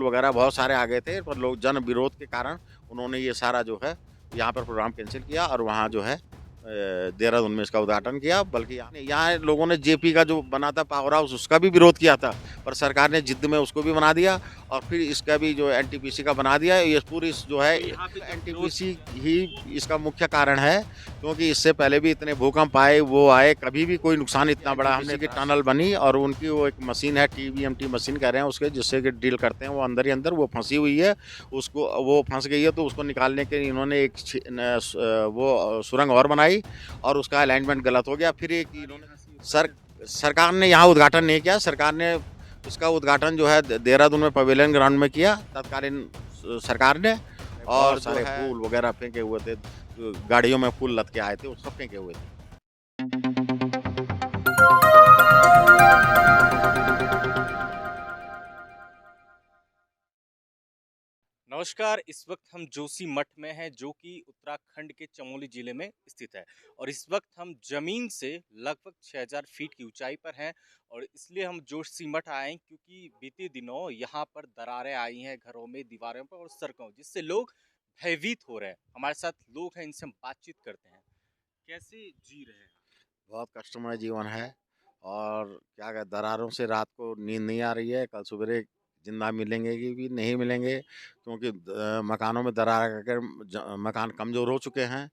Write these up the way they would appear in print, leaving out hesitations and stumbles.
वगैरह बहुत सारे आ गए थे, पर लोग जन विरोध के कारण उन्होंने ये सारा जो है यहाँ पर प्रोग्राम कैंसिल किया और वहाँ जो है देहरादून में इसका उद्घाटन किया। बल्कि यहाँ लोगों ने जेपी का जो बना था पावर हाउस, उसका भी विरोध किया था, पर सरकार ने जिद्द में उसको भी बना दिया और फिर इसका भी जो एनटीपीसी का बना दिया। ये पूरी जो है तो यहाँ पे जब विरोध एनटीपीसी ही इसका मुख्य कारण है, क्योंकि इससे पहले भी इतने भूकंप आए, वो आए, कभी भी कोई नुकसान इतना बड़ा हमने की टनल बनी और उनकी वो एक मशीन है, टीबीएमटी मशीन कह रहे हैं उसके, जिससे कि ड्रिल करते हैं, वो अंदर ही अंदर वो फंसी हुई है, उसको वो फंस गई है, तो उसको निकालने के लिए इन्होंने एक वो सुरंग और बनाई और उसका अलाइनमेंट गलत हो गया। फिर एक इन्होंने सरकार ने यहाँ उद्घाटन नहीं किया, सरकार ने इसका उद्घाटन जो है देहरादून में पवेलियन ग्राउंड में किया तत्कालीन सरकार ने, और सारे फूल वगैरह फेंके हुए थे, गाड़ियों में फूल लद के आए थे, वो सब फेंके हुए थे। नमस्कार। इस वक्त हम जोशी मठ में हैं, जो कि उत्तराखंड के चमोली जिले में स्थित है। और इस वक्त हम जमीन से लगभग 6000 फीट की ऊंचाई पर हैं। और इसलिए हम जोशी मठ आए हैं क्योंकि बीते दिनों यहाँ पर दरारें आई हैं घरों में, दीवारों पर और सड़कों, जिससे लोग भयभीत हो रहे हैं। हमारे साथ लोग हैं, इनसे हम बातचीत करते हैं। कैसे जी रहे हैं? बहुत कष्टमय जीवन है और क्या कहते, दरारों से रात को नींद नहीं आ रही है, कल सवेरे जिंदा मिलेंगे कि भी नहीं मिलेंगे, क्योंकि मकानों में दरार आकर मकान कमज़ोर हो चुके हैं।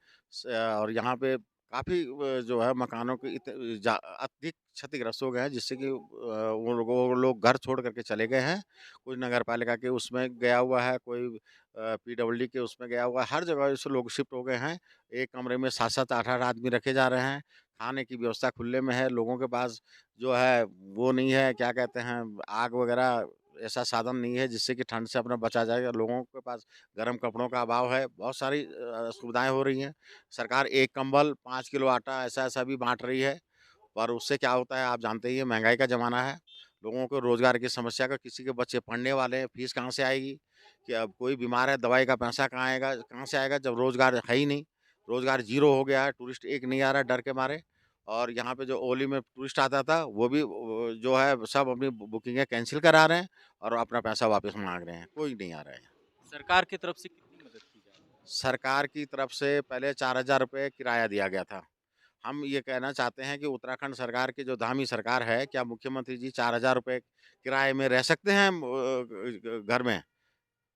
और यहाँ पे काफ़ी जो है मकानों की अधिक क्षतिग्रस्त हो गए हैं, जिससे कि वो लोग घर छोड़ करके चले गए हैं। कोई नगर पालिका के उसमें गया हुआ है, कोई पीडब्ल्यूडी के उसमें गया हुआ है, हर जगह से लोग शिफ्ट हो गए हैं। एक कमरे में 7-7 8-8 आदमी रखे जा रहे हैं। खाने की व्यवस्था खुले में है, लोगों के पास जो है वो नहीं है, क्या कहते हैं, आग वगैरह ऐसा साधन नहीं है जिससे कि ठंड से अपना बचा जाए। लोगों के पास गर्म कपड़ों का अभाव है, बहुत सारी सुविधाएं हो रही हैं। सरकार 1 कंबल 5 किलो आटा ऐसा-ऐसा भी बाँट रही है, पर उससे क्या होता है आप जानते ही हैं, महँगाई का ज़माना है। लोगों को रोज़गार की समस्या का, किसी के बच्चे पढ़ने वाले हैं, फीस कहाँ से आएगी? कि अब कोई बीमार है, दवाई का पैसा कहाँ से आएगा जब रोज़गार है ही नहीं। रोज़गार ज़ीरो हो गया है, टूरिस्ट एक नहीं आ रहा है डर के मारे। और यहाँ पे जो ओली में टूरिस्ट आता था, वो भी जो है सब अपनी बुकिंगें कैंसल करा रहे हैं और अपना पैसा वापस माँग रहे हैं, कोई नहीं आ रहा है। सरकार की तरफ से कितनी मदद की जा रही है? सरकार की तरफ से पहले 4000 रुपए किराया दिया गया था। हम ये कहना चाहते हैं कि उत्तराखंड सरकार की जो धामी सरकार है, क्या मुख्यमंत्री जी 4000 रुपए किराए में रह सकते हैं घर में?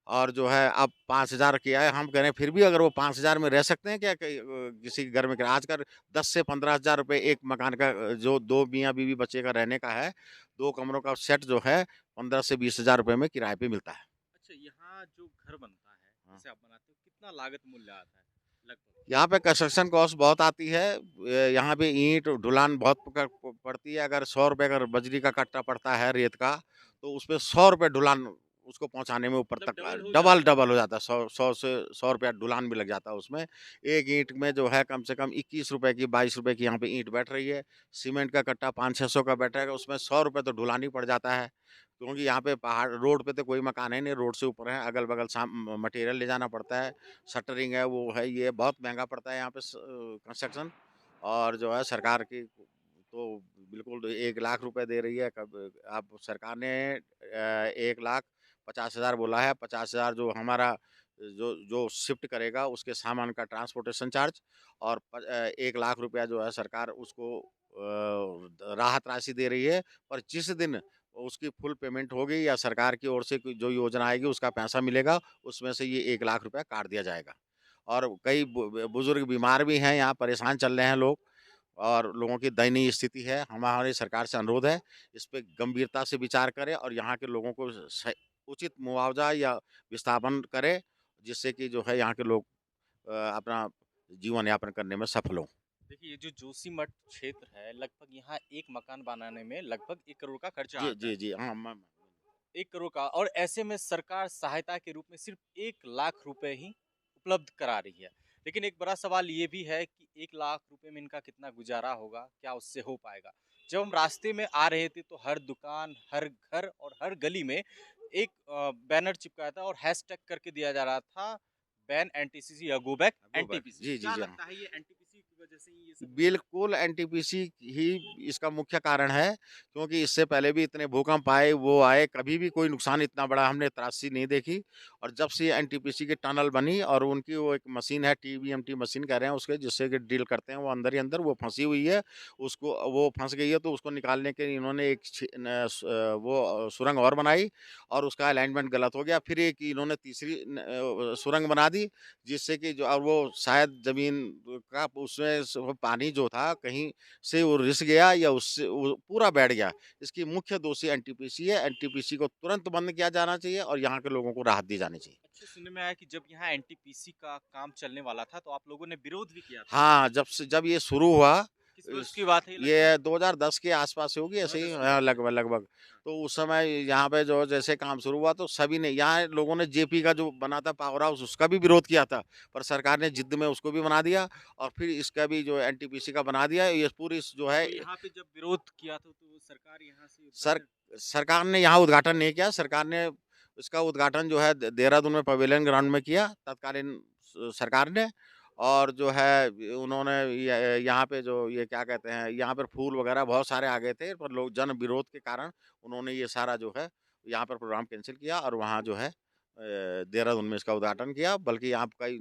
और जो है अब 5000 किया है, हम कह रहे हैं फिर भी अगर वो 5000 में रह सकते हैं क्या किसी के घर में किराया? आजकल 10 से 15,000 रुपए एक मकान का, जो 2 मियाँ-बीवी बच्चे का रहने का है, 2 कमरों का सेट जो है 15 से 20,000 रुपए में किराए पे मिलता है। अच्छा, यहाँ जो घर बनता है, हाँ। जैसे आप बनाते हो, कितना लागत मूल्य आता है लगभग? यहाँ पे कंस्ट्रक्शन कॉस्ट बहुत आती है। यहाँ पे ईंट, ढुलान बहुत पड़ती है। अगर 100 रुपए अगर बजरी का कट्टा पड़ता है रेत का, तो उसपे 100 रुपए ढुलान उसको पहुँचाने में ऊपर मतलब तक डबल हो डबल जाता है। डबल हो जाता है। 100 से 100 रुपया ढुलान भी लग जाता है उसमें। एक ईंट में जो है कम से कम 21 रुपए की, 22 रुपए की यहाँ पे ईंट बैठ रही है। सीमेंट का कट्टा 500-600 का बैठेगा, उसमें 100 रुपए तो ढुलान ही पड़ जाता है। क्योंकि यहाँ पे पहाड़ रोड पे तो कोई मकान है नहीं, रोड से ऊपर है, अगल-बगल मटेरियल ले जाना पड़ता है। शटरिंग है, वो है, ये बहुत महँगा पड़ता है यहाँ पे कंस्ट्रक्शन। और जो है सरकार की तो बिल्कुल 1 लाख रुपए दे रही है। कब अब सरकार ने 1,50,000 बोला है, 50,000 जो हमारा जो जो शिफ्ट करेगा उसके सामान का ट्रांसपोर्टेशन चार्ज, और 1 लाख रुपया जो है सरकार उसको राहत राशि दे रही है। पर जिस दिन उसकी फुल पेमेंट होगी या सरकार की ओर से कोई जो योजना आएगी उसका पैसा मिलेगा, उसमें से ये 1 लाख रुपया काट दिया जाएगा। और कई बुजुर्ग बीमार भी हैं, यहाँ परेशान चल रहे हैं लोग और लोगों की दयनीय स्थिति है। हमारी सरकार से अनुरोध है, इस पे गंभीरता से विचार करे और यहाँ के लोगों को उचित मुआवजा या विस्थापन करे, जिससे कि जो है यहाँ के लोग अपना जीवन यापन करने में सफल हों। देखिए, ये जो जोशीमठ क्षेत्र है, लगभग यहाँ एक मकान बनाने में लगभग 1 करोड़ का खर्चा जी, आता है। जी, जी। हाँ, 1 करोड़ का, और ऐसे में सरकार सहायता के रूप में सिर्फ 1 लाख रुपए ही उपलब्ध करा रही है। लेकिन एक बड़ा सवाल ये भी है कि 1 लाख रुपए में इनका कितना गुजारा होगा? क्या उससे हो पाएगा? जब हम रास्ते में आ रहे थे तो हर दुकान, हर घर और हर गली में एक बैनर चिपकाया था और हैशटैग करके दिया जा रहा था, बैन एनटीपीसी या go back go back. NTPC. जी, जी, क्या जी। हाँ। लगता है, ये एनटीपीसी की वजह से ही ये सब हो रहा है? बिल्कुल एनटीपीसी ही इसका मुख्य कारण है, क्योंकि इससे पहले भी इतने भूकंप आए, वो आए, कभी भी कोई नुकसान इतना बड़ा हमने त्रासदी नहीं देखी। और जब से एनटीपीसी की टनल बनी और उनकी वो एक मशीन है, टीबीएमटी मशीन कह रहे हैं उसके, जिससे कि ड्रिल करते हैं, वो अंदर ही अंदर वो फँसी हुई है। उसको वो फँस गई है, तो उसको निकालने के लिए इन्होंने एक सुरंग और बनाई और उसका अलाइनमेंट गलत हो गया। फिर एक इन्होंने तीसरी सुरंग बना दी, जिससे कि जो और वो शायद ज़मीन का उसमें वो पानी जो था कहीं से वो रिस गया या उससे वो पूरा बैठ गया। इसकी मुख्य दोषी एनटीपीसी है। एनटीपीसी को तुरंत बंद किया जाना चाहिए और यहाँ के लोगों को राहत दी जानी चाहिए। अच्छा, सुनने में आया कि जब यहाँ एनटीपीसी का काम चलने वाला था, तो आप लोगों ने विरोध भी किया था। हाँ, जब ये शुरू हुआ, किस वर्ष इस की बात है ये लगभग? ये 2010 के आस-पास होगी ऐसे ही 2010 की बात है। लगभग-लगभग। हाँ। तो उस समय यहाँ पे जो जैसे काम शुरू हुआ तो सभी ने यहाँ लोगों ने जेपी का जो बना था पावर हाउस उसका भी विरोध किया था। पर सरकार ने जिद्द में उसको भी बना दिया और फिर इसका भी जो एनटीपीसी का बना दिया। ये पूरी जो है तो यहाँ पे जब विरोध किया था, तो सरकार यहाँ से सर उद्घाटन सरकार ने यहाँ उद्घाटन नहीं किया। सरकार ने इसका उद्घाटन जो है देहरादून में पवेलियन ग्राउंड में किया तत्कालीन सरकार ने। और जो है उन्होंने यहाँ पे जो ये क्या कहते हैं, यहाँ पर फूल वगैरह बहुत सारे आ गए थे, पर लोग जन विरोध के कारण उन्होंने ये सारा जो है यहाँ पर प्रोग्राम कैंसिल किया और वहाँ जो है देहरादून में इसका उद्घाटन किया। बल्कि यहाँ कई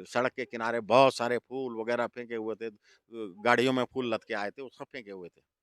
सड़क के किनारे बहुत सारे फूल वगैरह फेंके हुए थे, गाड़ियों में फूल लद के आए थे, वो सब फेंके हुए थे।